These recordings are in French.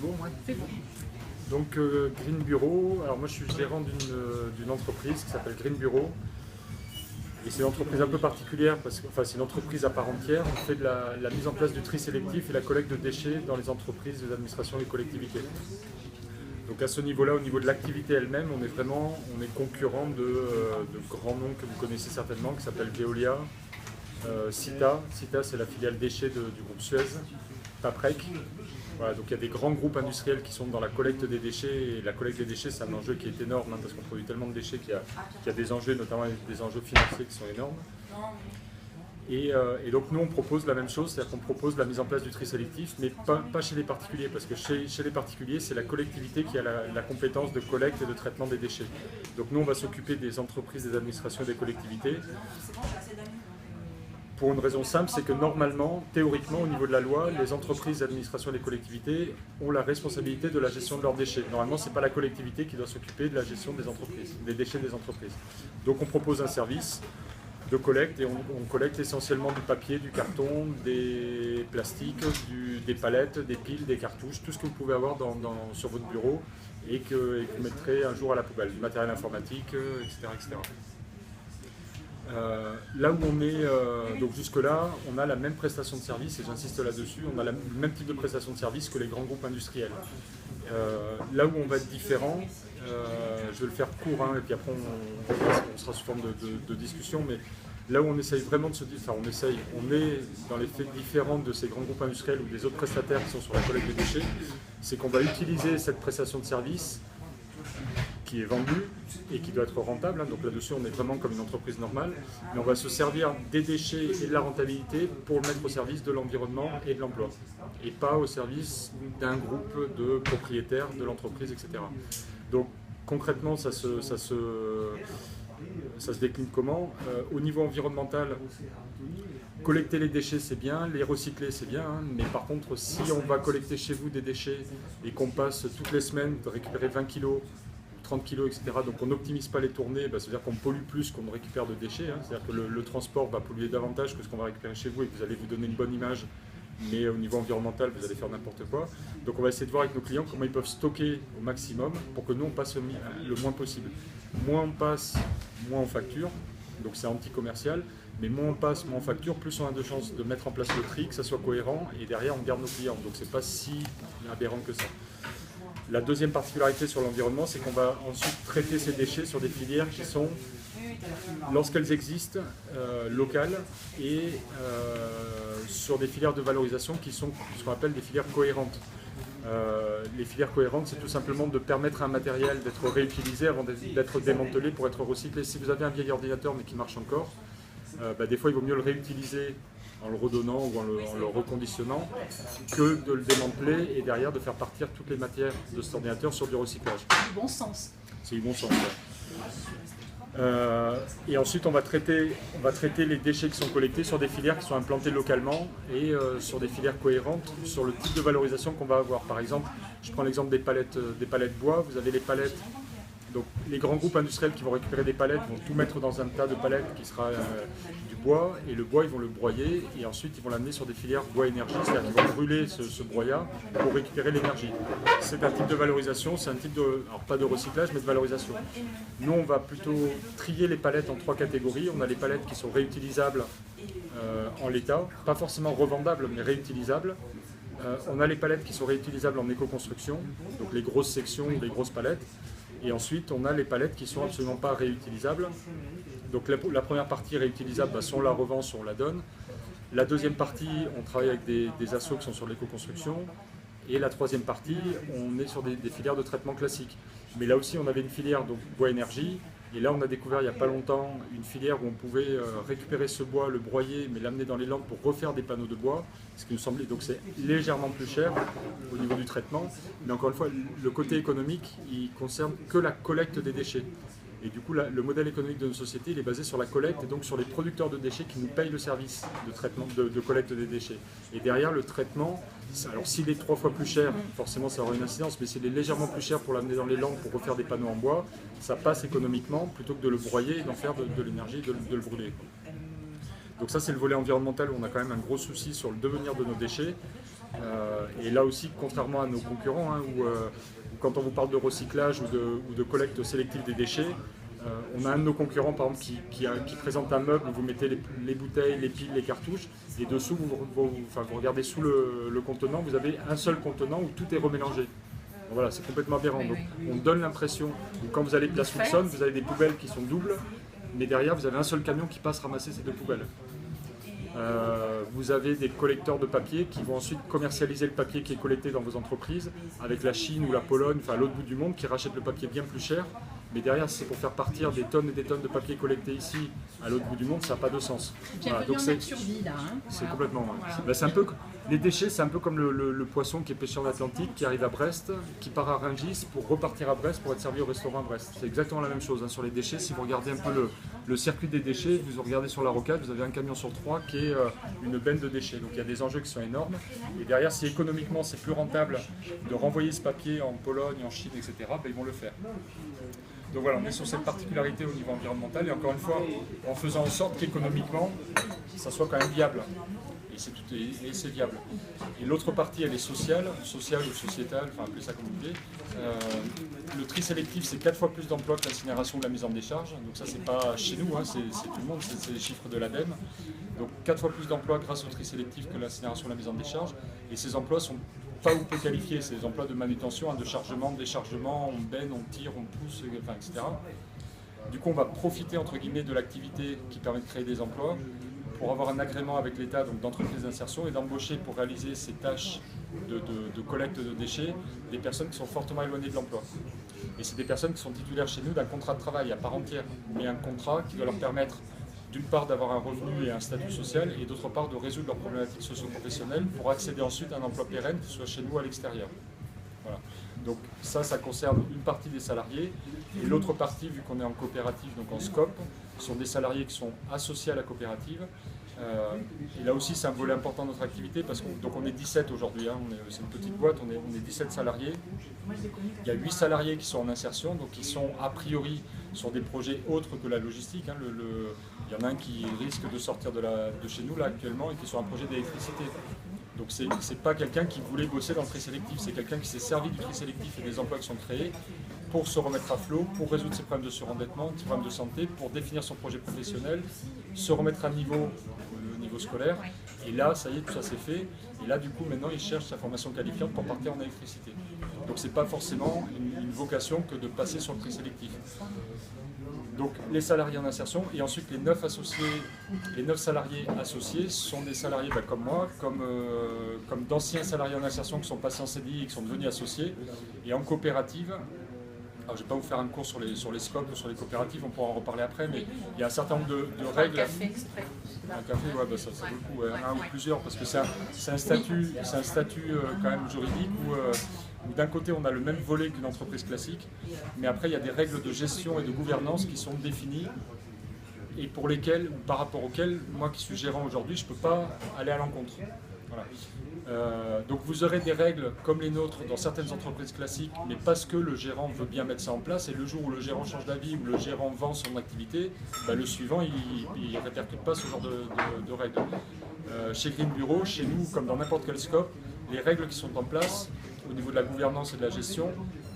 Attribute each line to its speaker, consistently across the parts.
Speaker 1: c'est bon, ouais.
Speaker 2: C'est bon.
Speaker 1: Donc Green Bureau, alors moi je suis gérant d'une entreprise qui s'appelle Green Bureau. Et c'est une entreprise un peu particulière, parce que c'est une entreprise à part entière. On fait de la mise en place du tri sélectif et la collecte de déchets dans les entreprises, les administrations et les collectivités. Donc à ce niveau-là, au niveau de l'activité elle-même, on est concurrent de grands noms que vous connaissez certainement, qui s'appellent Veolia, Cita. Cita, c'est la filiale déchets du groupe Suez, Paprec. Voilà, donc il y a des grands groupes industriels qui sont dans la collecte des déchets, et la collecte des déchets c'est un enjeu qui est énorme, parce qu'on produit tellement de déchets qu'il y a des enjeux, notamment des enjeux financiers qui sont énormes. Et donc nous on propose la même chose, c'est-à-dire qu'on propose la mise en place du tri sélectif, mais pas chez les particuliers, parce que chez les particuliers c'est la collectivité qui a la compétence de collecte et de traitement des déchets. Donc nous on va s'occuper des entreprises, des administrations et des collectivités. Pour une raison simple, c'est que normalement, théoriquement, au niveau de la loi, les entreprises, les administrations et les collectivités ont la responsabilité de la gestion de leurs déchets. Normalement, ce n'est pas la collectivité qui doit s'occuper de la gestion des entreprises, des déchets des entreprises. Donc on propose un service de collecte, et on collecte essentiellement du papier, du carton, des plastiques, des palettes, des piles, des cartouches, tout ce que vous pouvez avoir sur votre bureau et que vous mettrez un jour à la poubelle, du matériel informatique, etc. etc. Là où on est, donc jusque-là, on a la même prestation de service, et j'insiste là-dessus, on a le même type de prestation de service que les grands groupes industriels. Là où on va être différent, je vais le faire court, et puis après on sera sous forme de discussion, mais là où on essaye vraiment de se dire, on est dans les faits différents de ces grands groupes industriels ou des autres prestataires qui sont sur la collecte des déchets, c'est qu'on va utiliser cette prestation de service qui est vendue et qui doit être rentable, donc là-dessus on est vraiment comme une entreprise normale, mais on va se servir des déchets et de la rentabilité pour le mettre au service de l'environnement et de l'emploi, et pas au service d'un groupe de propriétaires de l'entreprise, etc. Donc concrètement ça se décline comment? Au niveau environnemental, collecter les déchets c'est bien, les recycler c'est bien, mais par contre si on va collecter chez vous des déchets et qu'on passe toutes les semaines de récupérer 20 kg, 30 kg, etc. Donc on n'optimise pas les tournées, c'est-à-dire qu'on pollue plus qu'on ne récupère de déchets, c'est-à-dire que le transport va polluer davantage que ce qu'on va récupérer chez vous, et que vous allez vous donner une bonne image, mais au niveau environnemental vous allez faire n'importe quoi. Donc on va essayer de voir avec nos clients comment ils peuvent stocker au maximum pour que nous on passe le moins possible. Moins on passe, moins on facture, donc c'est anti-commercial, mais moins on passe, moins on facture, plus on a de chances de mettre en place le tri, que ça soit cohérent, et derrière on garde nos clients, donc c'est pas si aberrant que ça. La deuxième particularité sur l'environnement, c'est qu'on va ensuite traiter ces déchets sur des filières qui sont, lorsqu'elles existent, locales, et sur des filières de valorisation qui sont ce qu'on appelle des filières cohérentes. Les filières cohérentes, c'est tout simplement de permettre à un matériel d'être réutilisé avant d'être démantelé pour être recyclé. Si vous avez un vieil ordinateur mais qui marche encore, des fois il vaut mieux le réutiliser en le redonnant ou en le reconditionnant, que de le démanteler et derrière de faire partir toutes les matières de cet ordinateur sur du recyclage.
Speaker 2: C'est du bon sens.
Speaker 1: C'est du bon sens. Et ensuite on va traiter les déchets qui sont collectés sur des filières qui sont implantées localement et sur des filières cohérentes sur le type de valorisation qu'on va avoir. Par exemple, je prends l'exemple des palettes bois. Vous avez les palettes. Donc les grands groupes industriels qui vont récupérer des palettes vont tout mettre dans un tas de palettes qui sera du bois, et le bois ils vont le broyer et ensuite ils vont l'amener sur des filières bois énergie, c'est-à-dire qu'ils vont brûler ce broyat pour récupérer l'énergie. C'est un type de valorisation, c'est un type de, alors pas de recyclage mais de valorisation. Nous on va plutôt trier les palettes en trois catégories. On a les palettes qui sont réutilisables en l'état, pas forcément revendables mais réutilisables. On a les palettes qui sont réutilisables en éco-construction, donc les grosses sections ou les grosses palettes. Et ensuite, on a les palettes qui ne sont absolument pas réutilisables. Donc la première partie réutilisable, soit on la revend, soit on la donne. La deuxième partie, on travaille avec des assos qui sont sur l'éco-construction. Et la troisième partie, on est sur des filières de traitement classiques. Mais là aussi, on avait une filière donc bois énergie. Et là, on a découvert il n'y a pas longtemps une filière où on pouvait récupérer ce bois, le broyer, mais l'amener dans les landes pour refaire des panneaux de bois. Ce qui nous semblait, donc c'est légèrement plus cher au niveau du traitement. Mais encore une fois, le côté économique, il concerne que la collecte des déchets. Et du coup, le modèle économique de notre société, il est basé sur la collecte et donc sur les producteurs de déchets qui nous payent le service de traitement, de collecte des déchets. Et derrière, le traitement, alors s'il est 3 fois plus cher, forcément ça aura une incidence, mais s'il est légèrement plus cher pour l'amener dans les landes pour refaire des panneaux en bois, ça passe économiquement plutôt que de le broyer et d'en faire de l'énergie, de le brûler. Donc ça, c'est le volet environnemental où on a quand même un gros souci sur le devenir de nos déchets. Et là aussi, contrairement à nos concurrents, hein, où quand on vous parle de recyclage ou de collecte sélective des déchets, on a un de nos concurrents par exemple qui présente un meuble où vous mettez les bouteilles, les piles, les cartouches, et dessous vous regardez sous le contenant, vous avez un seul contenant où tout est remélangé. Voilà, c'est complètement aberrant. Donc on donne l'impression que quand vous allez place Wilson, vous avez des poubelles qui sont doubles, mais derrière vous avez un seul camion qui passe ramasser ces deux poubelles. Vous avez des collecteurs de papier qui vont ensuite commercialiser le papier qui est collecté dans vos entreprises avec la Chine ou la Pologne, enfin l'autre bout du monde, qui rachètent le papier bien plus cher. Mais derrière, c'est pour faire partir des tonnes et des tonnes de papier collecté ici, à l'autre bout du monde, ça n'a pas de sens.
Speaker 2: Voilà, donc c'est survie là. Hein.
Speaker 1: C'est complètement. Voilà. Ben, c'est un peu, les déchets, c'est un peu comme le poisson qui est pêché en Atlantique, qui arrive à Brest, qui part à Rungis pour repartir à Brest pour être servi au restaurant à Brest. C'est exactement la même chose hein, sur les déchets. Si vous regardez un peu le circuit des déchets, vous regardez sur la rocade, vous avez un camion sur 3 qui est une benne de déchets. Donc il y a des enjeux qui sont énormes. Et derrière, si économiquement c'est plus rentable de renvoyer ce papier en Pologne, en Chine, etc., ben, ils vont le faire. Donc voilà, on est sur cette particularité au niveau environnemental et encore une fois, en faisant en sorte qu'économiquement, ça soit quand même viable. Et c'est viable. Et l'autre partie, elle est sociale ou sociétale, enfin appelez ça comme vous voulez. Le tri sélectif, c'est 4 fois plus d'emplois que l'incinération ou la mise en décharge. Donc ça, c'est pas chez nous, hein, c'est tout le monde, c'est les chiffres de l'ADEME. Donc 4 fois plus d'emplois grâce au tri sélectif que l'incinération ou la mise en décharge. Et ces emplois sont pas ou peu qualifiés, c'est des emplois de manutention, hein, de chargement, de déchargement, on baigne, on tire, on pousse, enfin, etc. Du coup, on va profiter entre guillemets de l'activité qui permet de créer des emplois pour avoir un agrément avec l'État, donc d'entreprise d'insertion, et d'embaucher pour réaliser ces tâches de collecte de déchets des personnes qui sont fortement éloignées de l'emploi. Et c'est des personnes qui sont titulaires chez nous d'un contrat de travail à part entière, mais un contrat qui doit leur permettre d'une part d'avoir un revenu et un statut social, et d'autre part de résoudre leurs problématiques socio-professionnelles pour accéder ensuite à un emploi pérenne, qui soit chez nous à l'extérieur. Voilà. Donc ça concerne une partie des salariés, et l'autre partie, vu qu'on est en coopérative, donc en SCOP, sont des salariés qui sont associés à la coopérative. Et là aussi, c'est un volet important de notre activité, parce qu'on est 17 aujourd'hui, hein, c'est une petite boîte, on est 17 salariés. Il y a 8 salariés qui sont en insertion, donc qui sont a priori sur des projets autres que la logistique. Hein. Il y en a un qui risque de sortir de chez nous là actuellement et qui est sur un projet d'électricité. Donc c'est pas quelqu'un qui voulait bosser dans le tri sélectif, c'est quelqu'un qui s'est servi du tri sélectif et des emplois qui sont créés pour se remettre à flot, pour résoudre ses problèmes de surendettement, ses problèmes de santé, pour définir son projet professionnel, se remettre à niveau au niveau scolaire. Et là, ça y est, tout ça c'est fait. Et là, du coup, maintenant, il cherche sa formation qualifiante pour partir en électricité. Donc c'est pas forcément une vocation que de passer sur le tri sélectif. Donc les salariés en insertion, et ensuite les 9 salariés associés sont des salariés comme moi, comme d'anciens salariés en insertion qui sont passés en CDI et qui sont devenus associés. Et en coopérative, alors je ne vais pas vous faire un cours sur les scopes ou sur les coopératives, on pourra en reparler après, mais il y a un certain nombre de règles.
Speaker 2: Un café exprès.
Speaker 1: Un café, ouais, bah ça vaut le coup, un ou plusieurs, parce que c'est un statut quand même juridique où d'un côté on a le même volet qu'une entreprise classique, mais après il y a des règles de gestion et de gouvernance qui sont définies et pour lesquelles, ou par rapport auxquelles, moi qui suis gérant aujourd'hui, je ne peux pas aller à l'encontre. Voilà. Donc vous aurez des règles comme les nôtres dans certaines entreprises classiques, mais parce que le gérant veut bien mettre ça en place, et le jour où le gérant change d'avis, ou le gérant vend son activité, bah le suivant il ne répercute pas ce genre de règles. Chez Green Bureau, chez nous, comme dans n'importe quel scope, les règles qui sont en place au niveau de la gouvernance et de la gestion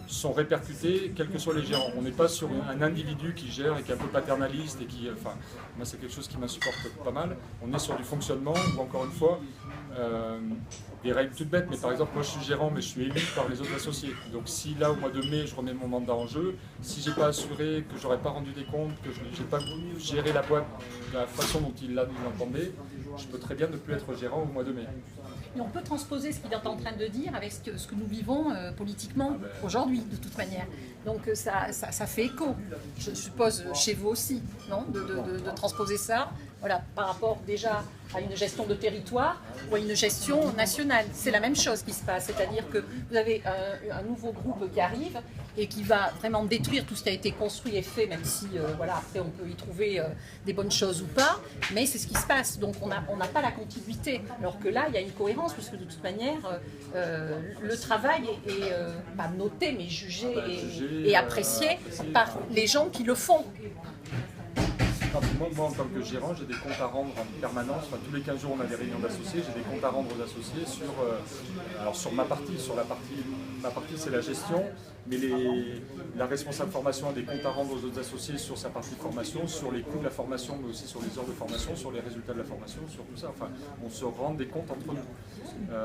Speaker 1: sont répercutées quels que soient les gérants. On n'est pas sur un individu qui gère et qui est un peu paternaliste et qui, enfin, moi c'est quelque chose qui m'insupporte pas mal. On est sur du fonctionnement où, encore une fois, des règles toutes bêtes, mais par exemple moi je suis gérant mais je suis élu par les autres associés. Donc si là au mois de mai je remets mon mandat en jeu, si j'ai pas assuré, que j'aurais pas rendu des comptes, que je n'ai pas géré la boîte de la façon dont il l'entendait, je peux très bien ne plus être gérant au mois de mai.
Speaker 2: Et on peut transposer ce qu'il est en train de dire avec ce que nous vivons politiquement aujourd'hui, de toute manière. Donc ça fait écho, je suppose, chez vous aussi, non, de transposer ça, voilà, par rapport déjà à une gestion de territoire ou à une gestion nationale. C'est la même chose qui se passe, c'est-à-dire que vous avez un nouveau groupe qui arrive et qui va vraiment détruire tout ce qui a été construit et fait, même si voilà, après on peut y trouver des bonnes choses ou pas, mais c'est ce qui se passe. Donc on n'a pas la continuité, alors que là il y a une cohérence, puisque de toute manière le travail est pas noté, mais jugé et apprécié par les gens qui le font.
Speaker 1: Moi, en tant que gérant, j'ai des comptes à rendre en permanence. Enfin, tous les 15 jours, on a des réunions d'associés. J'ai des comptes à rendre aux associés sur ma partie. Ma partie, c'est la gestion, mais la responsable formation a des comptes à rendre aux autres associés sur sa partie formation, sur les coûts de la formation, mais aussi sur les heures de formation, sur les résultats de la formation, sur tout ça. Enfin, on se rend des comptes entre nous.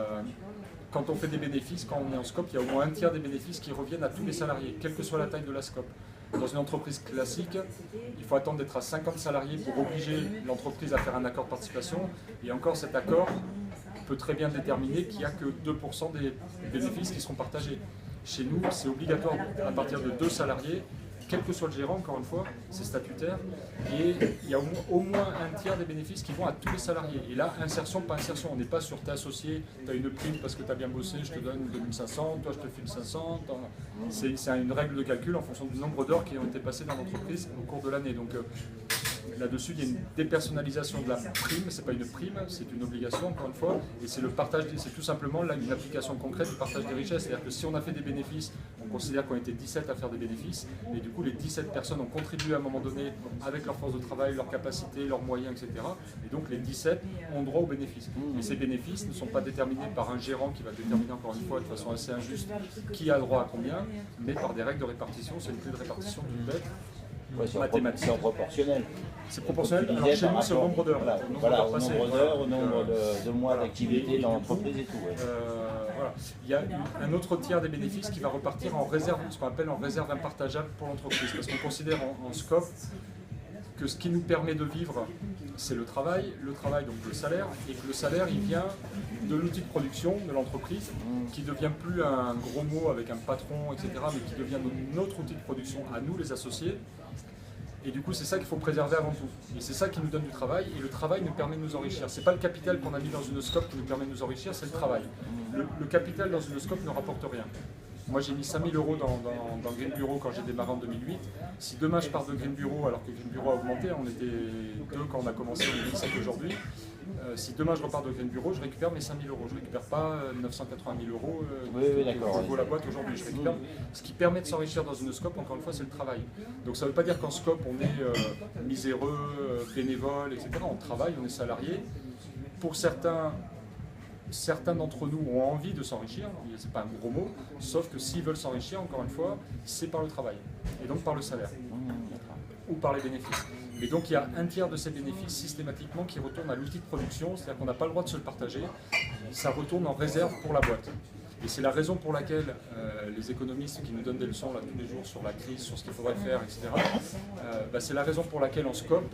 Speaker 1: Quand on fait des bénéfices, quand on est en scope, il y a au moins un tiers des bénéfices qui reviennent à tous les salariés, quelle que soit la taille de la scope. Dans une entreprise classique, il faut attendre d'être à 50 salariés pour obliger l'entreprise à faire un accord de participation. Et encore, cet accord peut très bien déterminer qu'il n'y a que 2% des bénéfices qui seront partagés. Chez nous, c'est obligatoire à partir de 2 salariés, quel que soit le gérant, encore une fois, c'est statutaire, et il y a au moins un tiers des bénéfices qui vont à tous les salariés. Et là, insertion, pas insertion, on n'est pas sur t'es associé, tu as une prime parce que tu as bien bossé, je te donne 2500, toi je te file 500. C'est une règle de calcul en fonction du nombre d'heures qui ont été passées dans l'entreprise au cours de l'année. Donc là-dessus, il y a une dépersonnalisation de la prime, c'est pas une prime, c'est une obligation, encore une fois, et c'est le partage, c'est tout simplement là une application concrète du partage des richesses. C'est-à-dire que si on a fait des bénéfices, on considère qu'on était 17 à faire des bénéfices, et du coup les 17 personnes ont contribué à un moment donné avec leur force de travail, leur capacité, leurs moyens, etc. Et donc les 17 ont droit aux bénéfices. Et ces bénéfices ne sont pas déterminés par un gérant qui va déterminer encore une fois de façon assez injuste qui a droit à combien, mais par des règles de répartition, c'est une clé de répartition d'une bête.
Speaker 3: Ouais, c'est en proportionnel.
Speaker 1: C'est proportionnel, alors chez nous c'est au nombre d'heures.
Speaker 3: Voilà, au nombre d'heures, au nombre de mois d'activité dans l'entreprise et tout. Ouais.
Speaker 1: Voilà. Il y a un autre tiers des bénéfices qui va repartir en réserve, ce qu'on appelle en réserve impartageable pour l'entreprise. Parce qu'on considère en scope que ce qui nous permet de vivre, c'est le travail donc le salaire, et que le salaire il vient de l'outil de production de l'entreprise, qui ne devient plus un gros mot avec un patron, etc., mais qui devient notre outil de production à nous les associés. Et du coup, c'est ça qu'il faut préserver avant tout. Et c'est ça qui nous donne du travail, et le travail nous permet de nous enrichir. C'est pas le capital qu'on a mis dans une scope qui nous permet de nous enrichir, c'est le travail. Le capital dans une scope ne rapporte rien. Moi, j'ai mis 5000 € dans Green Bureau quand j'ai démarré en 2008. Si demain je pars de Green Bureau, alors que Green Bureau a augmenté, on était 2 quand on a commencé en 2007 aujourd'hui. Si demain je repars de Green Bureau, je récupère mes 5000 €. Je ne récupère pas 980 000 € que vaut la boîte aujourd'hui. Je récupère ce qui permet de s'enrichir dans une scope, encore une fois, c'est le travail. Donc ça ne veut pas dire qu'en scope, on est miséreux, bénévole, etc. On travaille, on est salarié. Pour certains d'entre nous ont envie de s'enrichir, c'est pas un gros mot, sauf que s'ils veulent s'enrichir, encore une fois, c'est par le travail, et donc par le salaire, ou par les bénéfices. Et donc il y a un tiers de ces bénéfices systématiquement qui retournent à l'outil de production, c'est-à-dire qu'on n'a pas le droit de se le partager, ça retourne en réserve pour la boîte. Et c'est la raison pour laquelle les économistes qui nous donnent des leçons là, tous les jours sur la crise, sur ce qu'il faudrait faire, etc., c'est la raison pour laquelle en scope,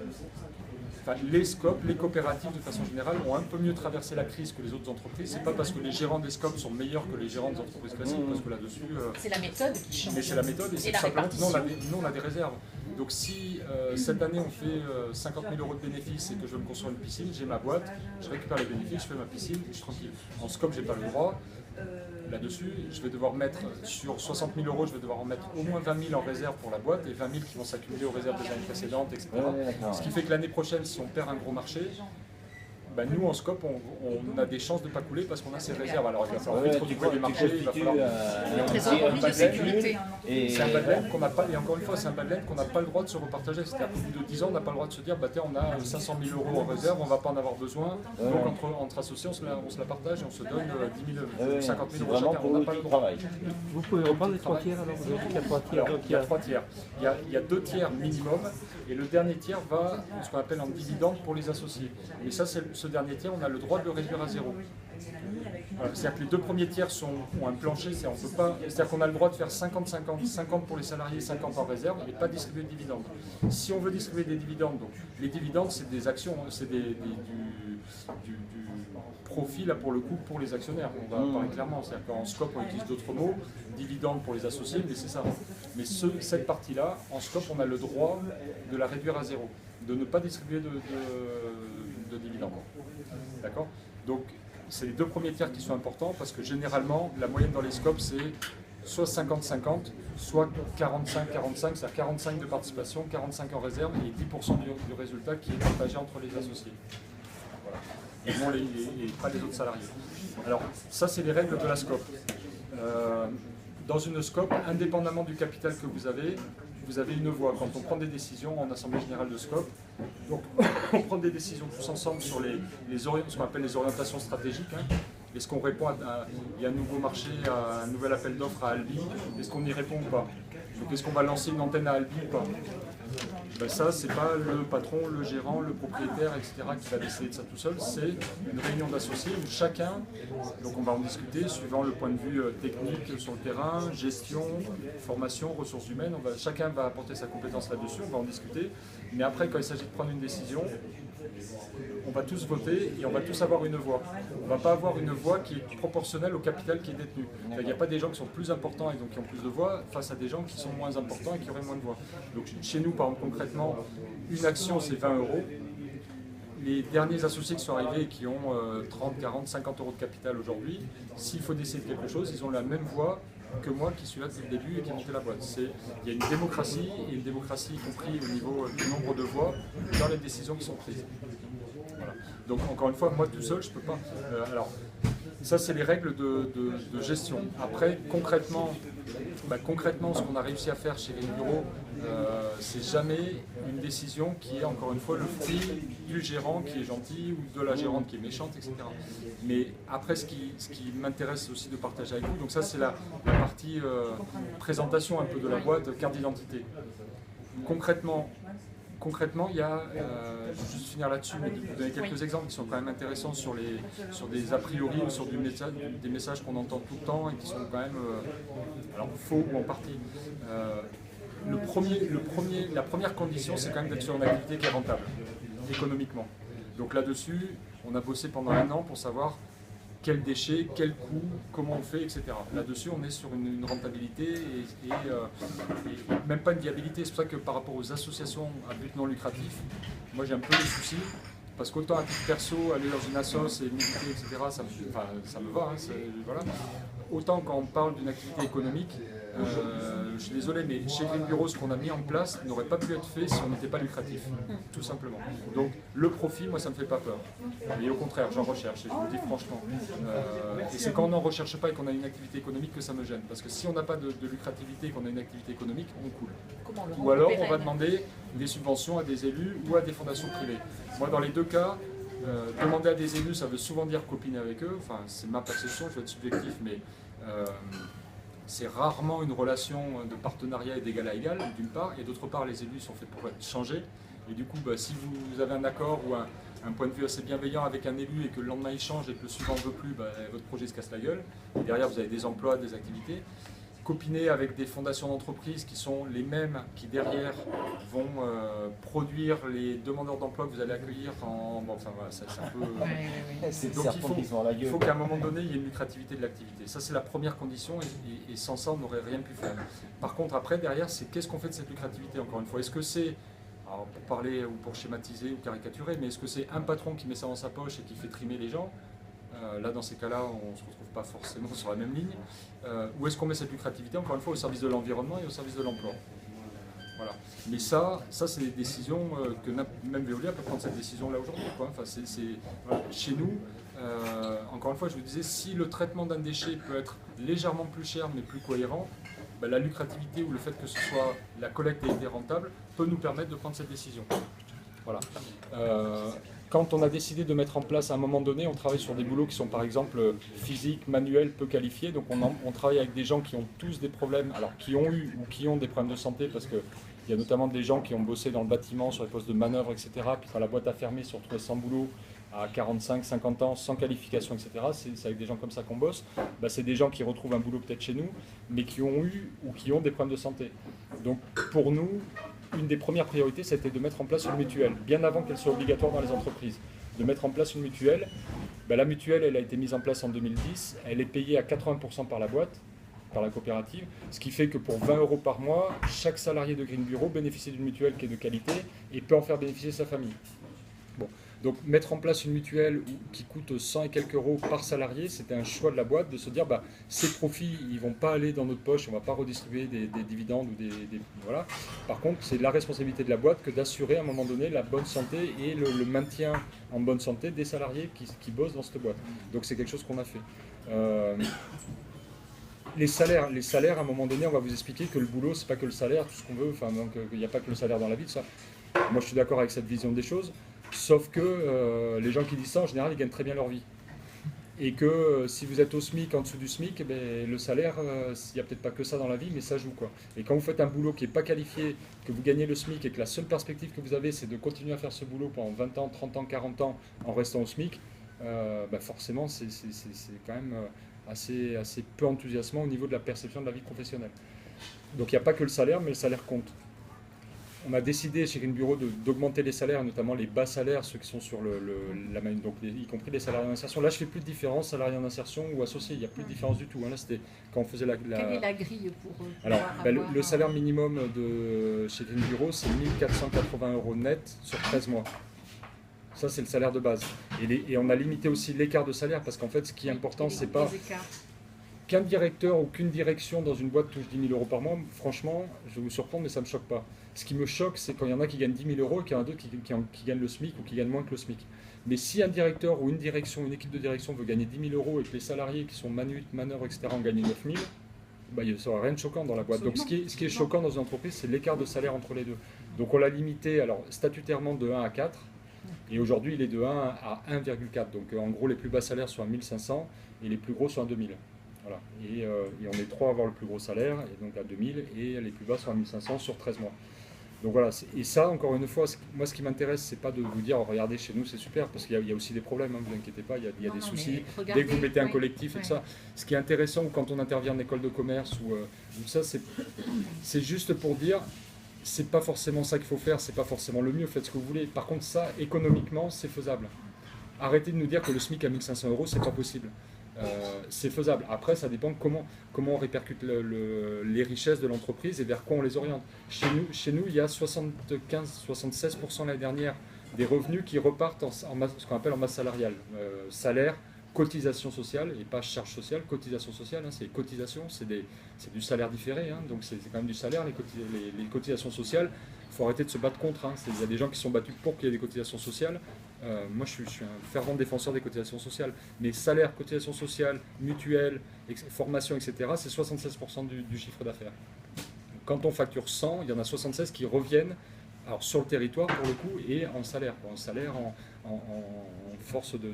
Speaker 1: les scopes, les coopératives de façon générale ont un peu mieux traversé la crise que les autres entreprises. C'est pas parce que les gérants des scopes sont meilleurs que les gérants des entreprises classiques, parce que là-dessus...
Speaker 2: c'est la méthode qui change.
Speaker 1: Mais c'est la méthode et c'est tout simplement que nous on a des réserves. Donc si cette année on fait 50 000 € de bénéfices et que je veux me construire une piscine, j'ai ma boîte, je récupère les bénéfices, je fais ma piscine, je suis tranquille. En scope, j'ai pas le droit. Là-dessus, je vais devoir mettre sur 60 000 €, je vais devoir en mettre au moins 20 000 en réserve pour la boîte et 20 000 qui vont s'accumuler aux réserves des années précédentes, etc. Ce qui fait que l'année prochaine, si on perd un gros marché, nous en scope, on a des chances de ne pas couler parce qu'on a ces réserves. Alors il va falloir vite retrouver les marchés, il va falloir... C'est un bad qu'on n'a pas, et encore une fois, c'est un bad qu'on n'a pas le droit de se repartager. C'est-à-dire qu'au bout de 10 ans, on n'a pas le droit de se dire, on a 500 000 € en réserve, on ne va pas en avoir besoin. Donc entre associés, on se la partage et on se donne 10 000 50 000 € chacun. On n'a pas le droit.
Speaker 4: Vous pouvez reprendre les 3 tiers alors? Il y a 3 tiers.
Speaker 1: Il y a 3 tiers. Il y a 2 tiers minimum, et le dernier tiers va, ce qu'on appelle en dividende pour les associés. Et ça, ce dernier tiers, on a le droit de le réduire à 0. C'est-à-dire que les 2 premiers tiers ont un plancher, c'est-à-dire qu'on a le droit de faire 50-50, 50 pour les salariés, 50 en réserve, et pas distribuer de dividendes. Si on veut distribuer des dividendes, donc les dividendes c'est des actions, c'est du profit là pour le coup pour les actionnaires, on va parler clairement, c'est-à-dire qu'en scope on utilise d'autres mots, dividendes pour les associés, mais c'est ça. Mais cette partie-là, en scope on a le droit de la réduire à 0, de ne pas distribuer de dividendes. D'accord ? Donc c'est les 2 premiers tiers qui sont importants parce que généralement la moyenne dans les scopes c'est soit 50-50, soit 45-45, c'est-à-dire 45 de participation, 45 en réserve et 10% du résultat qui est partagé entre les associés. Voilà. Et pas les autres salariés. Alors ça c'est les règles de la scope. Dans une scope, indépendamment du capital que vous avez, vous avez une voix. Quand on prend des décisions en Assemblée Générale de Scope, donc on prend des décisions tous ensemble sur ce qu'on appelle les orientations stratégiques. Est-ce qu'on répond il y a un nouveau marché, à un nouvel appel d'offres à Albi, est-ce qu'on y répond ou pas? Donc est-ce qu'on va lancer une antenne à Albi ou pas? Ben ça, c'est pas le patron, le gérant, le propriétaire, etc. qui va décider de ça tout seul, c'est une réunion d'associés où chacun, donc on va en discuter suivant le point de vue technique sur le terrain, gestion, formation, ressources humaines, chacun va apporter sa compétence là-dessus, on va en discuter, mais après quand il s'agit de prendre une décision, on va tous voter et on va tous avoir une voix. On ne va pas avoir une voix qui est proportionnelle au capital qui est détenu. Il n'y a pas des gens qui sont plus importants et donc qui ont plus de voix face à des gens qui sont moins importants et qui auraient moins de voix. Donc chez nous, par exemple, concrètement, une action c'est 20 €. Les derniers associés qui sont arrivés et qui ont 30, 40, 50 € de capital aujourd'hui, s'il faut décider de quelque chose, ils ont la même voix que moi qui suis là depuis le début et qui ai monté la boîte. Il y a une démocratie, et une démocratie y compris au niveau du nombre de voix dans les décisions qui sont prises. Voilà. Donc encore une fois, moi tout seul, je ne peux pas. Alors, ça c'est les règles de gestion. Après, concrètement, ce qu'on a réussi à faire chez Green Bureau, c'est jamais une décision qui est encore une fois le fruit du gérant qui est gentil ou de la gérante qui est méchante, etc. Mais après, ce qui m'intéresse aussi de partager avec vous, donc ça c'est la partie présentation un peu de la boîte, carte d'identité. Concrètement, il y a, je vais juste finir là-dessus, mais vous donner quelques exemples qui sont quand même intéressants sur des a priori ou sur des messages qu'on entend tout le temps et qui sont quand même alors faux ou en partie. La première condition, c'est quand même d'être sur une activité qui est rentable, économiquement. Donc là-dessus, on a bossé pendant 1 an pour savoir quels déchets, quel coût, comment on fait, etc. Là-dessus, on est sur une rentabilité et même pas une viabilité. C'est pour ça que par rapport aux associations à but non lucratif, moi j'ai un peu des soucis. Parce qu'autant à titre perso, aller dans une assoce et militer, etc., ça me va, voilà. Autant quand on parle d'une activité économique, je suis désolé, mais chez Green Bureau, ce qu'on a mis en place n'aurait pas pu être fait si on n'était pas lucratif, tout simplement. Donc le profit, moi ça me fait pas peur. Et au contraire, j'en recherche, et je vous le dis franchement. Et c'est quand on n'en recherche pas et qu'on a une activité économique que ça me gêne. Parce que si on n'a pas de lucrativité et qu'on a une activité économique, on coule. Ou alors on va demander des subventions à des élus ou à des fondations privées. Moi dans les deux cas, demander à des élus, ça veut souvent dire copiner avec eux, enfin c'est ma perception, je vais être subjectif, mais c'est rarement une relation de partenariat et d'égal à égal, d'une part, et d'autre part les élus sont faits pour être changés, et du coup si vous avez un accord ou un point de vue assez bienveillant avec un élu et que le lendemain il change et que le suivant ne veut plus, votre projet se casse la gueule, et derrière vous avez des emplois, des activités. Copiner avec des fondations d'entreprise qui sont les mêmes qui derrière vont produire les demandeurs d'emploi que vous allez accueillir en... Bon, enfin voilà, c'est un peu... Donc il faut qu'à un moment donné il y ait une lucrativité de l'activité. Ça c'est la première condition et sans ça on n'aurait rien pu faire. Par contre après derrière c'est qu'est-ce qu'on fait de cette lucrativité encore une fois? Est-ce que c'est, alors pour parler ou pour schématiser ou caricaturer, mais est-ce que c'est un patron qui met ça dans sa poche et qui fait trimer les gens? Là, dans ces cas-là, on ne se retrouve pas forcément sur la même ligne. Où est-ce qu'on met cette lucrativité? Encore une fois, au service de l'environnement et au service de l'emploi. Voilà. Mais ça c'est des décisions que même Veolia peut prendre cette décision-là aujourd'hui. Enfin, voilà. Chez nous, encore une fois, je vous disais, si le traitement d'un déchet peut être légèrement plus cher mais plus cohérent, la lucrativité ou le fait que ce soit la collecte ait été rentable peut nous permettre de prendre cette décision. Voilà. Quand on a décidé de mettre en place à un moment donné, on travaille sur des boulots qui sont par exemple physiques, manuels, peu qualifiés. Donc on travaille avec des gens qui ont tous des problèmes, alors qui ont eu ou qui ont des problèmes de santé, parce qu'il y a notamment des gens qui ont bossé dans le bâtiment, sur les postes de manœuvre, etc. Puis quand la boîte a fermé, se sont retrouvés sans boulot à 45, 50 ans, sans qualification, etc. C'est avec des gens comme ça qu'on bosse. C'est des gens qui retrouvent un boulot peut-être chez nous, mais qui ont eu ou qui ont des problèmes de santé. Donc pour nous, une des premières priorités, c'était de mettre en place une mutuelle, bien avant qu'elle soit obligatoire dans les entreprises. De mettre en place une mutuelle. La mutuelle, elle a été mise en place en 2010. Elle est payée à 80% par la boîte, par la coopérative. Ce qui fait que pour 20 € par mois, chaque salarié de Green Bureau bénéficie d'une mutuelle qui est de qualité et peut en faire bénéficier sa famille. Bon. Donc mettre en place une mutuelle qui coûte 100 et quelques euros par salarié, c'était un choix de la boîte de se dire ces profits ils ne vont pas aller dans notre poche, on ne va pas redistribuer des dividendes ou voilà. Par contre c'est la responsabilité de la boîte que d'assurer à un moment donné la bonne santé et le maintien en bonne santé des salariés qui bossent dans cette boîte. Donc c'est quelque chose qu'on a fait. les salaires, à un moment donné, on va vous expliquer que le boulot, c'est pas que le salaire, tout ce qu'on veut, enfin, donc il n'y a pas que le salaire dans la vie, ça. Moi, je suis d'accord avec cette vision des choses, sauf que les gens qui disent ça, en général, ils gagnent très bien leur vie. Et que si vous êtes au SMIC, en dessous du SMIC, eh bien, le salaire, il n'y a peut-être pas que ça dans la vie, mais ça joue, quoi. Et quand vous faites un boulot qui n'est pas qualifié, que vous gagnez le SMIC et que la seule perspective que vous avez, c'est de continuer à faire ce boulot pendant 20 ans, 30 ans, 40 ans en restant au SMIC, forcément, c'est quand même assez peu enthousiasmant au niveau de la perception de la vie professionnelle. Donc il n'y a pas que le salaire, mais le salaire compte. On a décidé chez Green Bureau d'augmenter les salaires, notamment les bas salaires, ceux qui sont sur donc y compris les salariés en insertion. Là, je ne fais plus de différence, salariés en insertion ou associés, il n'y a plus de différence du tout. Hein. Là, c'était quand on faisait
Speaker 2: Quelle est la grille pour
Speaker 1: Alors, le salaire minimum chez Green Bureau, c'est 1 480 € net sur 13 mois. Ça, c'est le salaire de base. Et on a limité aussi l'écart de salaire, parce qu'en fait, ce qui est important, c'est pas qu'un directeur ou qu'une direction dans une boîte touche 10 000 € par mois. Franchement, je vais vous surprendre, mais ça ne me choque pas. Ce qui me choque, c'est quand il y en a qui gagnent 10 000 € et qu'il y en a d'autres qui gagnent le SMIC ou qui gagnent moins que le SMIC. Mais si un directeur ou une direction, une équipe de direction veut gagner 10 000 € et que les salariés qui sont manœuvres, etc., en gagnent 9 000, il n'y aura rien de choquant dans la boîte. Donc ce qui est choquant dans une entreprise, c'est l'écart de salaire entre les deux. Donc on l'a limité alors, statutairement de 1 à 4. Et aujourd'hui, il est de 1 à 1,4. Donc en gros, les plus bas salaires sont à 1 500 et les plus gros sont à 2 000. Voilà. Et on est 3 à avoir le plus gros salaire, et donc à 2 000, et les plus bas sont à 1 500 sur 13 mois. Donc voilà, et ça, encore une fois, moi ce qui m'intéresse, c'est pas de vous dire, oh, regardez, chez nous c'est super, parce qu'il y a aussi des problèmes, ne vous inquiétez pas, il y a des soucis. Dès que vous mettez un collectif et tout ça, ce qui est intéressant, ou quand on intervient en école de commerce, ou ça, c'est juste pour dire, c'est pas forcément ça qu'il faut faire, c'est pas forcément le mieux, faites ce que vous voulez. Par contre, ça, économiquement, c'est faisable. Arrêtez de nous dire que le SMIC à 1 500 €, c'est pas possible. C'est faisable. Après, ça dépend comment on répercute les richesses de l'entreprise et vers quoi on les oriente. Chez nous il y a 75-76% l'année dernière des revenus qui repartent ce qu'on appelle en masse salariale. Salaire, cotisation sociale, et pas charge sociale, cotisation sociale, hein, c'est cotisation, c'est du salaire différé, hein, donc c'est quand même du salaire, les cotisations sociales. Il faut arrêter de se battre contre. Hein. Il y a des gens qui sont battus pour qu'il y ait des cotisations sociales. Moi, je suis un fervent défenseur des cotisations sociales. Mais salaire, cotisations sociales, mutuelles, formation, etc., c'est 76% du chiffre d'affaires. Quand on facture 100, il y en a 76 qui reviennent alors, sur le territoire, pour le coup, et en salaire. En salaire, en force de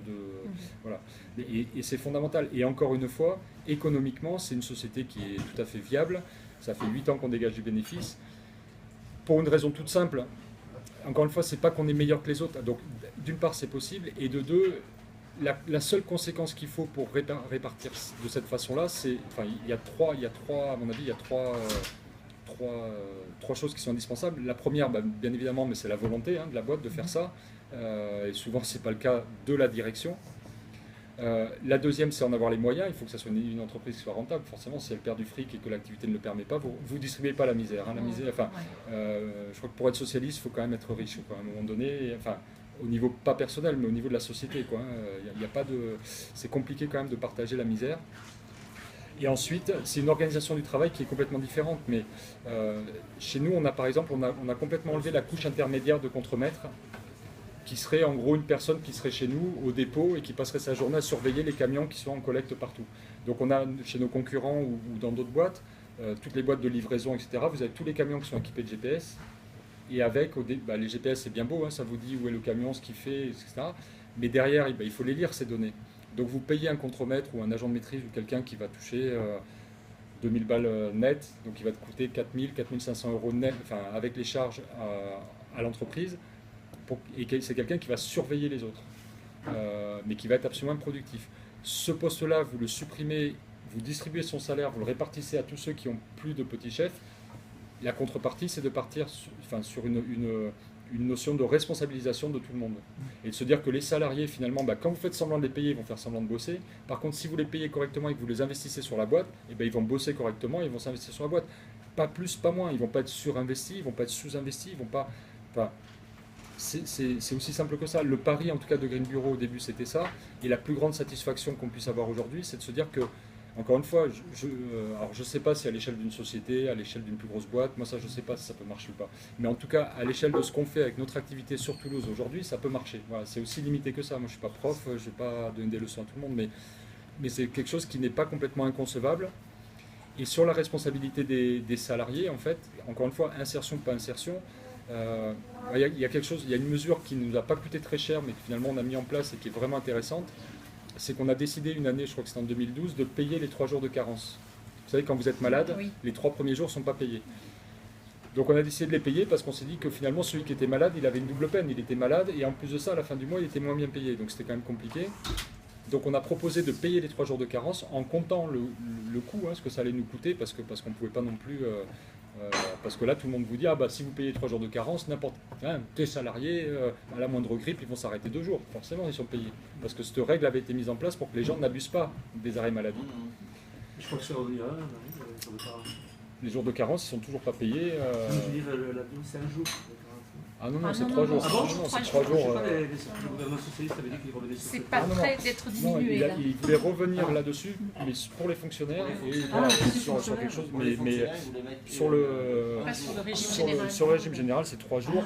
Speaker 1: voilà. Et c'est fondamental. Et encore une fois, économiquement, c'est une société qui est tout à fait viable. Ça fait 8 ans qu'on dégage du bénéfice. Pour une raison toute simple, encore une fois, c'est pas qu'on est meilleur que les autres. Donc, d'une part, c'est possible, et de deux, la seule conséquence qu'il faut pour répartir de cette façon-là, c'est, enfin, il y a trois, à mon avis, il y a trois choses qui sont indispensables. La première, bien évidemment, mais c'est la volonté de la boîte de faire ça, et souvent, c'est pas le cas de la direction. La deuxième, c'est en avoir les moyens. Il faut que ça soit une entreprise qui soit rentable. Forcément, si elle perd du fric et que l'activité ne le permet pas, vous ne distribuez pas la misère. Hein. La misère, enfin, je crois que pour être socialiste, il faut quand même être riche, quoi, à un moment donné. Enfin, au niveau pas personnel, mais au niveau de la société, quoi. Y a pas de, c'est compliqué quand même de partager la misère. Et ensuite, c'est une organisation du travail qui est complètement différente. Mais chez nous, on a par exemple, on a complètement enlevé la couche intermédiaire de contremaître, qui serait en gros une personne qui serait chez nous au dépôt et qui passerait sa journée à surveiller les camions qui sont en collecte partout. Donc on a chez nos concurrents ou dans d'autres boîtes, toutes les boîtes de livraison, etc., vous avez tous les camions qui sont équipés de GPS, et avec, les GPS c'est bien beau, hein, ça vous dit où est le camion, ce qu'il fait, etc. Mais derrière, il faut les lire ces données. Donc vous payez un contremaître ou un agent de maîtrise ou quelqu'un qui va toucher 2000 balles net, donc il va te coûter 4000, 4500 € net, enfin avec les charges à l'entreprise. Et c'est quelqu'un qui va surveiller les autres, mais qui va être absolument productif. Ce poste-là, vous le supprimez, vous distribuez son salaire, vous le répartissez à tous ceux qui ont plus de petits chefs. La contrepartie, c'est de partir sur une notion de responsabilisation de tout le monde. Et de se dire que les salariés, finalement, quand vous faites semblant de les payer, ils vont faire semblant de bosser. Par contre, si vous les payez correctement et que vous les investissez sur la boîte, ils vont bosser correctement et ils vont s'investir sur la boîte. Pas plus, pas moins. Ils ne vont pas être surinvestis, ils ne vont pas être sous-investis, ils vont pas... C'est aussi simple que ça. Le pari, en tout cas, de Green Bureau au début, c'était ça. Et la plus grande satisfaction qu'on puisse avoir aujourd'hui, c'est de se dire que, encore une fois, alors je ne sais pas si à l'échelle d'une société, à l'échelle d'une plus grosse boîte, moi ça je ne sais pas si ça peut marcher ou pas. Mais en tout cas, à l'échelle de ce qu'on fait avec notre activité sur Toulouse aujourd'hui, ça peut marcher. Voilà, c'est aussi limité que ça. Moi je ne suis pas prof, je ne vais pas donner des leçons à tout le monde, mais c'est quelque chose qui n'est pas complètement inconcevable. Et sur la responsabilité des salariés, en fait, encore une fois, insertion, pas insertion, il y a quelque chose, il y a une mesure qui ne nous a pas coûté très cher, mais que finalement on a mis en place et qui est vraiment intéressante, c'est qu'on a décidé une année, je crois que c'était en 2012, de payer les 3 jours de carence. Vous savez, quand vous êtes malade,
Speaker 2: Oui.
Speaker 1: les 3 premiers jours ne sont pas payés. Donc on a décidé de les payer parce qu'on s'est dit que finalement celui qui était malade, il avait une double peine. Il était malade et en plus de ça, à la fin du mois, il était moins bien payé. Donc c'était quand même compliqué. Donc on a proposé de payer les 3 jours de carence en comptant le coût, ce que ça allait nous coûter, parce qu'on ne pouvait pas non plus... parce que là, tout le monde vous dit, ah bah si vous payez 3 jours de carence, n'importe tes salariés, à la moindre grippe, ils vont s'arrêter 2 jours. Forcément, ils sont payés. Parce que cette règle avait été mise en place pour que les gens n'abusent pas des arrêts maladie.
Speaker 4: Je crois que c'est revenu à un, ça veut pas...
Speaker 1: Les jours de carence, ils sont toujours pas payés.
Speaker 4: Je veux dire, l'avion, c'est un jour.
Speaker 1: Ah non, non,
Speaker 2: Ah
Speaker 1: c'est
Speaker 2: non,
Speaker 1: 3
Speaker 2: non,
Speaker 1: jours.
Speaker 2: non,
Speaker 1: Ah bon,
Speaker 2: c'est
Speaker 1: non, c'est
Speaker 2: 3
Speaker 1: 3
Speaker 2: jours.
Speaker 4: Je
Speaker 1: jours.
Speaker 4: sais pas, le gouvernement socialiste avait dit qu'il revenait sur
Speaker 2: C'est
Speaker 4: ça.
Speaker 2: pas
Speaker 1: Ah, non,
Speaker 2: prêt
Speaker 1: non.
Speaker 2: d'être
Speaker 1: Non,
Speaker 2: diminué là.
Speaker 1: il voulait revenir là-dessus, mais pour les fonctionnaires, et voilà, sur quelque chose, mais sur le,
Speaker 2: Pas sur le régime
Speaker 1: sur
Speaker 2: général.
Speaker 1: sur le régime général, c'est 3 jours.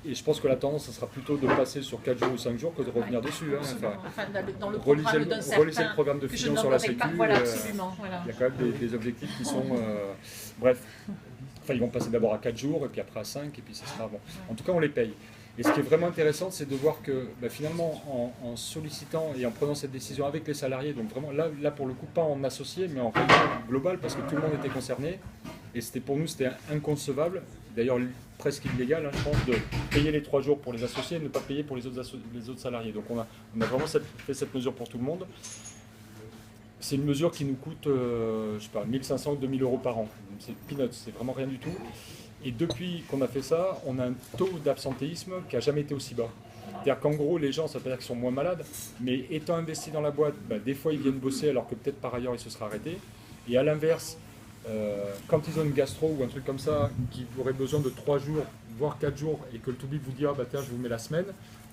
Speaker 1: Et je pense que la tendance, ça sera plutôt de passer sur 4 jours ou 5 jours que de revenir dessus.
Speaker 2: Absolument. Enfin, dans le
Speaker 1: relisez
Speaker 2: programme d'un certain...
Speaker 1: relisez le programme de
Speaker 2: que je
Speaker 1: Fillon sur la
Speaker 2: nommerai
Speaker 1: Sécu.
Speaker 2: pas. Voilà, absolument. Voilà.
Speaker 1: Il y a quand même des objectifs qui sont... bref, enfin, ils vont passer d'abord à 4 jours, et puis après à 5, et puis ça sera bon. En tout cas, on les paye. Et ce qui est vraiment intéressant, c'est de voir que finalement, en sollicitant et en prenant cette décision avec les salariés, donc vraiment là pour le coup, pas en associé, mais en réunion globale, parce que tout le monde était concerné, et pour nous, c'était inconcevable, d'ailleurs presque illégal, je pense, de payer les 3 jours pour les associés et ne pas payer pour les autres salariés. Donc on a vraiment fait cette mesure pour tout le monde. C'est une mesure qui nous coûte, je sais pas, 1 500 ou 2 000 euros par an. C'est peanuts, c'est vraiment rien du tout. Et depuis qu'on a fait ça, on a un taux d'absentéisme qui n'a jamais été aussi bas. C'est-à-dire qu'en gros, les gens, ça veut pas dire qu'ils sont moins malades, mais étant investis dans la boîte, des fois ils viennent bosser alors que peut-être par ailleurs ils se seraient arrêtés. Et à l'inverse, quand ils ont une gastro ou un truc comme ça, qui aurait besoin de 3 jours, voire 4 jours, et que le public vous dit, ah bah tiens, je vous mets la semaine,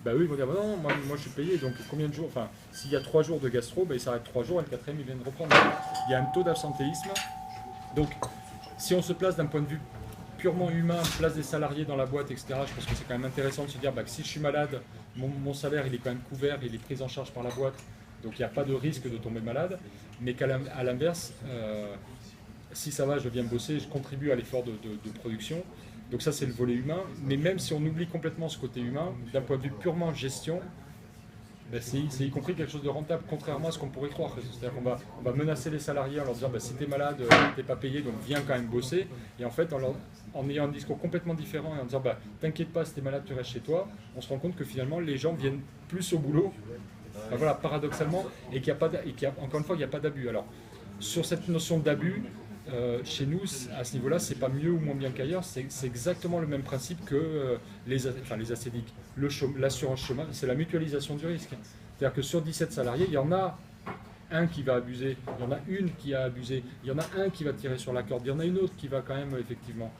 Speaker 1: eux ils vont dire, bah non, moi je suis payé, donc combien de jours, enfin, s'il y a 3 jours de gastro, ils s'arrêtent 3 jours, et le 4e ils viennent reprendre. Il y a un taux d'absentéisme. Donc, si on se place d'un point de vue purement humain, place des salariés dans la boîte, etc., je pense que c'est quand même intéressant de se dire que si je suis malade, mon salaire il est quand même couvert, il est pris en charge par la boîte, donc il n'y a pas de risque de tomber malade, mais qu'à l'inverse, si ça va, je viens bosser, je contribue à l'effort de production. Donc ça c'est le volet humain, mais même si on oublie complètement ce côté humain, d'un point de vue purement gestion, c'est y compris quelque chose de rentable, contrairement à ce qu'on pourrait croire. C'est-à-dire qu'on va menacer les salariés en leur disant si t'es malade, t'es pas payé, donc viens quand même bosser. Et en fait, en ayant un discours complètement différent et en disant t'inquiète pas, si t'es malade, tu restes chez toi, on se rend compte que finalement les gens viennent plus au boulot, voilà, paradoxalement, et encore une fois, il n'y a pas d'abus. Alors, sur cette notion d'abus, chez nous, à ce niveau-là, c'est pas mieux ou moins bien qu'ailleurs, c'est exactement le même principe que les ACDIC. L'assurance chômage, c'est la mutualisation du risque. C'est-à-dire que sur 17 salariés, il y en a un qui va abuser, il y en a une qui a abusé, il y en a un qui va tirer sur la corde, il y en a une autre qui va quand même, effectivement.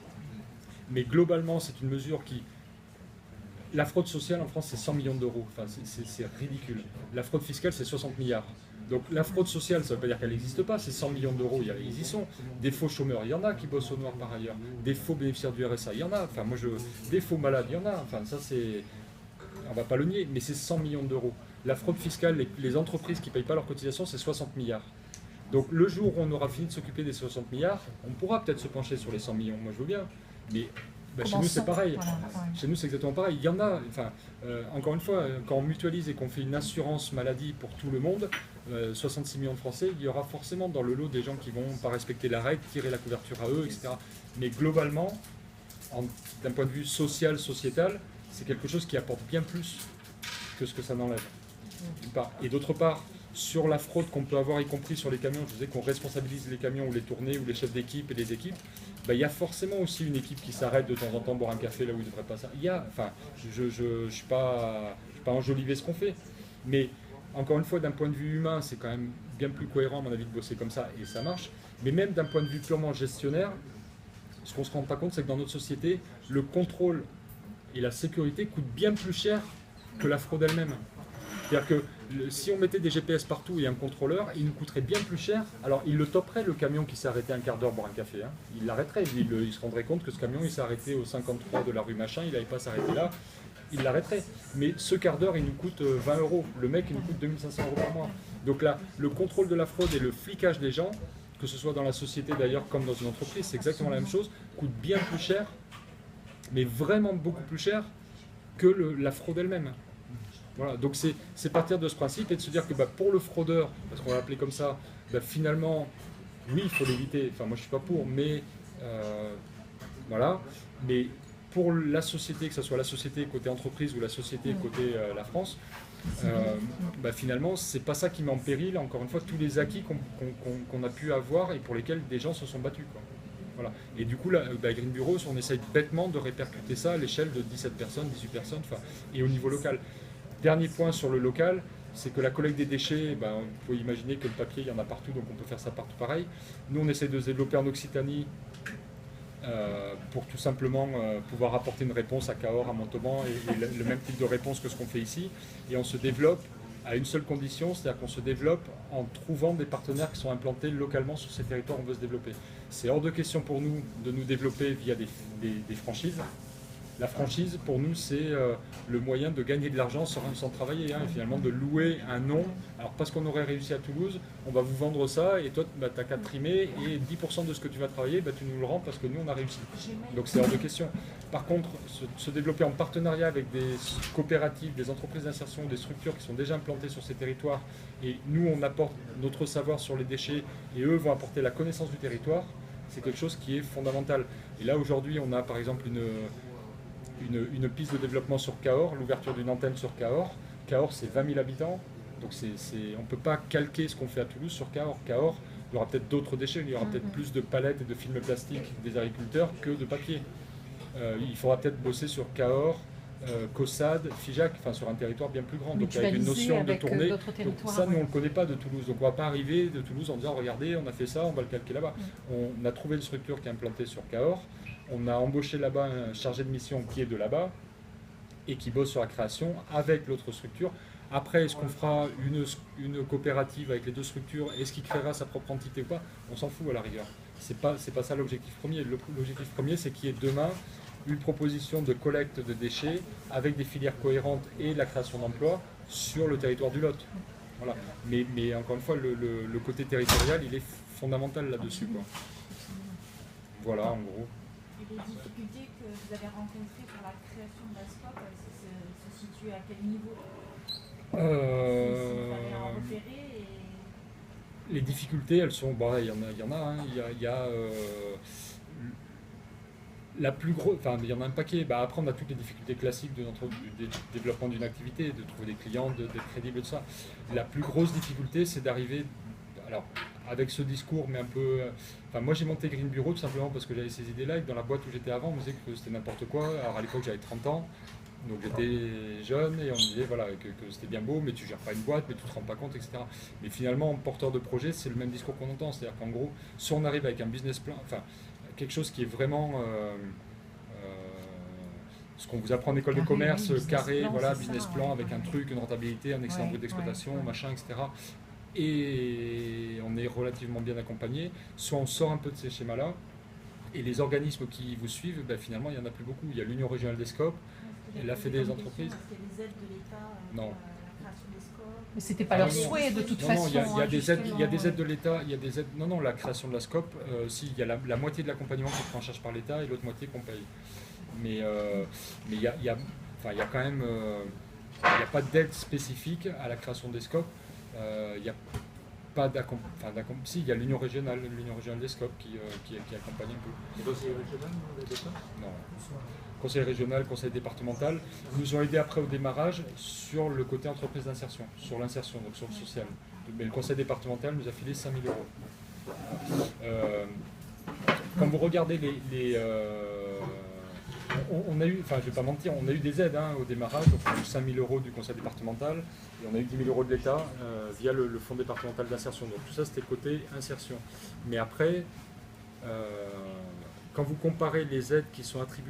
Speaker 1: Mais globalement, c'est une mesure qui... La fraude sociale en France, c'est 100 millions d'euros. Enfin, c'est ridicule. La fraude fiscale, c'est 60 milliards. Donc la fraude sociale, ça ne veut pas dire qu'elle n'existe pas, c'est 100 millions d'euros, ils y sont. Des faux chômeurs, il y en a qui bossent au noir par ailleurs. Des faux bénéficiaires du RSA, il y en a. Enfin, des faux malades, il y en a. Enfin, ça c'est... On ne va pas le nier, mais c'est 100 millions d'euros. La fraude fiscale, les entreprises qui ne payent pas leurs cotisations, c'est 60 milliards. Donc le jour où on aura fini de s'occuper des 60 milliards, on pourra peut-être se pencher sur les 100 millions, moi je veux bien. Mais chez nous c'est pareil. Voilà, ouais. Chez nous c'est exactement pareil. Il y en a, encore une fois, quand on mutualise et qu'on fait une assurance maladie pour tout le monde, 66 millions de Français, il y aura forcément dans le lot des gens qui vont pas respecter la règle, tirer la couverture à eux, etc. Mais globalement, d'un point de vue social, sociétal, c'est quelque chose qui apporte bien plus que ce que ça n'enlève. Et d'autre part, sur la fraude qu'on peut avoir, y compris sur les camions, je disais qu'on responsabilise les camions ou les tournées ou les chefs d'équipe et les équipes, il y a forcément aussi une équipe qui s'arrête de temps en temps boire un café là où il ne devrait pas ça. Je ne suis pas enjoliver ce qu'on fait, mais encore une fois, d'un point de vue humain, c'est quand même bien plus cohérent à mon avis de bosser comme ça et ça marche. Mais même d'un point de vue purement gestionnaire, ce qu'on ne se rend pas compte, c'est que dans notre société, le contrôle et la sécurité coûtent bien plus cher que la fraude elle-même. C'est-à-dire que si on mettait des GPS partout et un contrôleur, il nous coûterait bien plus cher. Alors il le toperait le camion qui s'est arrêté un quart d'heure boire un café. Il l'arrêterait, il se rendrait compte que ce camion il s'est arrêté au 53 de la rue machin, il n'allait pas s'arrêter là, il l'arrêterait. Mais ce quart d'heure il nous coûte 20 €, le mec il nous coûte 2500 € par mois. Donc là, le contrôle de la fraude et le flicage des gens que ce soit dans la société d'ailleurs comme dans une entreprise, c'est exactement la même chose, coûte bien plus cher, mais vraiment beaucoup plus cher que la fraude elle-même. Voilà, donc c'est partir de ce principe et de se dire que pour le fraudeur, parce qu'on va l'appeler comme ça, finalement, oui, il faut l'éviter, enfin moi je suis pas pour, mais voilà, mais pour la société, que ce soit la société côté entreprise ou la société côté la France, finalement, c'est pas ça qui met en péril, encore une fois, tous les acquis qu'on a pu avoir et pour lesquels des gens se sont battus, quoi. Voilà. Et du coup, là, Green Bureau, on essaye bêtement de répercuter ça à l'échelle de 17 personnes, 18 personnes, et au niveau local. Dernier point sur le local, c'est que la collecte des déchets, vous pouvez imaginer que le papier, il y en a partout, donc on peut faire ça partout pareil. Nous, on essaie de se développer en Occitanie pour tout simplement pouvoir apporter une réponse à Cahors, à Montauban, et le même type de réponse que ce qu'on fait ici. Et on se développe à une seule condition, c'est-à-dire qu'on se développe en trouvant des partenaires qui sont implantés localement sur ces territoires où on veut se développer. C'est hors de question pour nous de nous développer via des franchises. La franchise, pour nous, c'est le moyen de gagner de l'argent sans travailler, et finalement de louer un nom. Alors parce qu'on aurait réussi à Toulouse, on va vous vendre ça, et toi, tu n'as qu'à trimer, et 10% de ce que tu vas travailler, tu nous le rends parce que nous, on a réussi. Donc c'est hors de question. Par contre, se développer en partenariat avec des coopératives, des entreprises d'insertion, des structures qui sont déjà implantées sur ces territoires, et nous, on apporte notre savoir sur les déchets, et eux vont apporter la connaissance du territoire, c'est quelque chose qui est fondamental. Et là, aujourd'hui, on a par exemple une piste de développement sur Cahors, l'ouverture d'une antenne sur Cahors. Cahors, c'est 20 000 habitants, donc on ne peut pas calquer ce qu'on fait à Toulouse sur Cahors. Cahors, il y aura peut-être d'autres déchets, il y aura peut-être plus de palettes et de films plastiques des agriculteurs que de papier. Il faudra peut-être bosser sur Cahors, Caussade, Figeac, sur un territoire bien plus grand, donc avec une notion de tournée. Donc ça, nous, on ne le connaît pas de Toulouse, donc on ne va pas arriver de Toulouse en disant, regardez, on a fait ça, on va le calquer là-bas. On a trouvé une structure qui est implantée sur Cahors. On a embauché là-bas un chargé de mission qui est de là-bas et qui bosse sur la création avec l'autre structure. Après, est-ce qu'on fera une coopérative avec les deux structures? Est-ce qu'il créera sa propre entité ou pas? On s'en fout à la rigueur. C'est pas ça l'objectif premier. L'objectif premier, c'est qu'il y ait demain une proposition de collecte de déchets avec des filières cohérentes et la création d'emplois sur le territoire du Lot. Voilà. Mais encore une fois, le côté territorial, il est fondamental là-dessus, quoi. Voilà, en gros.
Speaker 5: Et les difficultés que vous avez rencontrées pour la création de la SCOP, se situent à quel niveau? Si vous allez en repérer
Speaker 1: Les difficultés, elles sont... il y en a, hein. Il y a la plus grosse... Enfin, il y en a un paquet. Après, on a toutes les difficultés classiques du développement d'une activité, de trouver des clients, d'être crédible et tout ça. La plus grosse difficulté, c'est d'arriver... Alors, avec ce discours, mais un peu... moi, j'ai monté Green Bureau tout simplement parce que j'avais ces idées-là et que dans la boîte où j'étais avant, on me disait que c'était n'importe quoi. Alors, à l'époque, j'avais 30 ans, donc j'étais jeune et on me disait voilà, que c'était bien beau, mais tu gères pas une boîte, mais tu te rends pas compte, etc. Mais finalement, porteur de projet, c'est le même discours qu'on entend. C'est-à-dire qu'en gros, si on arrive avec un business plan, quelque chose qui est vraiment... ce qu'on vous apprend en école de commerce, carré, business plan avec un truc, une rentabilité, un excellent bruit d'exploitation, machin, etc. Et on est relativement bien accompagné, soit on sort un peu de ces schémas-là, et les organismes qui vous suivent, finalement, il n'y en a plus beaucoup. Il y a l'Union régionale des SCOP, et la Fédé des entreprises.
Speaker 5: Est-ce qu'il y a des aides de l'État
Speaker 1: non.
Speaker 5: pour la création des SCOP?
Speaker 2: Mais c'était pas leur souhait de toute façon.
Speaker 1: Non, il y a des aides de l'État, il y a des aides... Non, la création de la SCOP, il y a la moitié de l'accompagnement qui est pris en charge par l'État et l'autre moitié qu'on paye. Mais il y a quand même... il n'y a pas d'aide spécifique à la création des SCOP. Il n'y a pas d'accompagnement. Si, il y a l'Union régionale des SCOP qui accompagne un peu.
Speaker 4: Les conseillers régionaux d'État?
Speaker 1: Non. Conseil régional, conseil départemental, nous ont aidés après au démarrage sur le côté entreprise d'insertion, sur l'insertion, donc sur le social. Mais le conseil départemental nous a filé 5 000 €. Quand vous regardez on a eu, je ne vais pas mentir, on a eu des aides au démarrage, donc on a eu 5 000 € du conseil départemental et on a eu 10 000 € de l'État via le fonds départemental d'insertion. Donc tout ça c'était côté insertion. Mais après, quand vous comparez les aides qui sont attribuées